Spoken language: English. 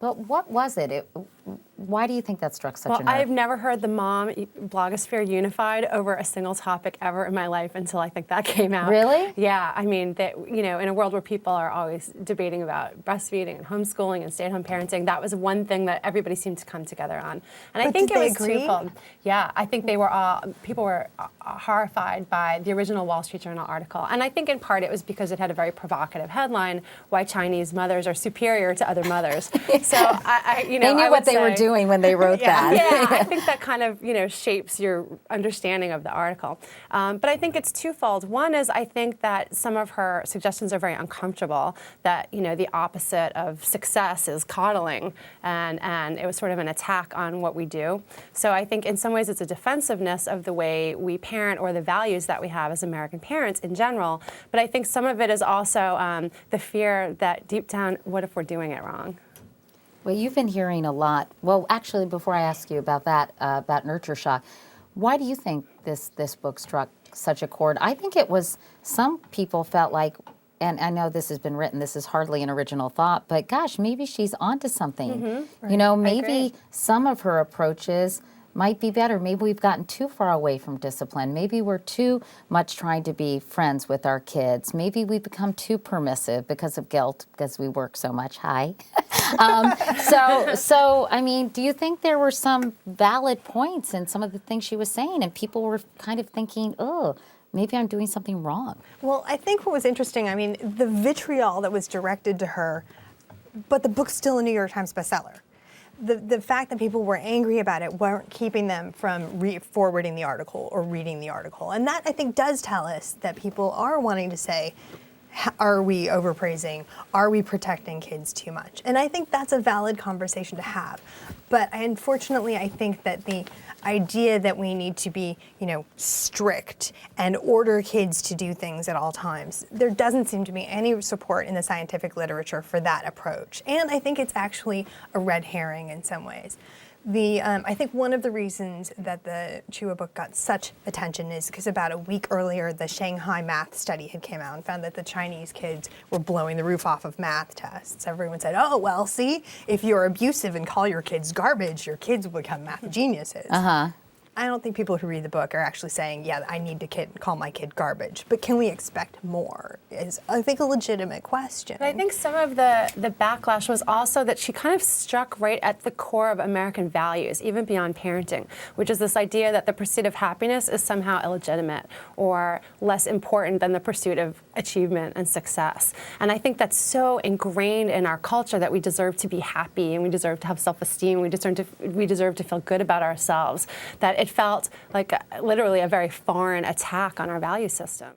But what was it? Why do you think that struck such a nerve? I've never heard the mom blogosphere unified over a single topic ever in my life until I think that came out. Really? Yeah, I mean, in a world where people are always debating about breastfeeding and homeschooling and stay-at-home parenting, that was one thing that everybody seemed to come together on. And I think it was twofold. Yeah, I think people were horrified by the original Wall Street Journal article. And I think in part it was because it had a very provocative headline, "Why Chinese Mothers Are Superior to Other Mothers." So they knew what they were doing when they wrote that. Yeah, I think that kind of shapes your understanding of the article. But I think it's twofold. One is I think that some of her suggestions are very uncomfortable. That the opposite of success is coddling, and it was sort of an attack on what we do. So I think in some ways it's a defensiveness of the way we parent or the values that we have as American parents in general. But I think some of it is also the fear that deep down, what if we're doing it wrong? Well, you've been hearing a lot. Well, actually, before I ask you about that, about Nurture Shock, why do you think this book struck such a chord? I think it was, some people felt like, and I know this has been written, this is hardly an original thought, but gosh, maybe she's onto something. Mm-hmm. Right. Maybe some of her approaches might be better. Maybe we've gotten too far away from discipline. Maybe we're too much trying to be friends with our kids. Maybe we've become too permissive because of guilt, because we work so much. Hi. So, I mean, do you think there were some valid points in some of the things she was saying, and people were kind of thinking, oh, maybe I'm doing something wrong? Well, I think what was interesting, I mean, the vitriol that was directed to her, but the book's still a New York Times bestseller. The fact that people were angry about it weren't keeping them from forwarding the article or reading the article. And that, I think, does tell us that people are wanting to say, are we overpraising? Are we protecting kids too much? And I think that's a valid conversation to have. But unfortunately, I think that the idea that we need to be, strict and order kids to do things at all times, there doesn't seem to be any support in the scientific literature for that approach. And I think it's actually a red herring in some ways. I think one of the reasons that the Chua book got such attention is because about a week earlier, the Shanghai math study had came out and found that the Chinese kids were blowing the roof off of math tests. Everyone said, oh, well, see, if you're abusive and call your kids garbage, your kids will become math geniuses. I don't think people who read the book are actually saying, yeah, I need to call my kid garbage. But can we expect more is, I think, a legitimate question. But I think some of the backlash was also that she kind of struck right at the core of American values, even beyond parenting, which is this idea that the pursuit of happiness is somehow illegitimate or less important than the pursuit of achievement and success. And I think that's so ingrained in our culture that we deserve to be happy and we deserve to have self-esteem, we deserve to feel good about ourselves, that it felt like literally a very foreign attack on our value system.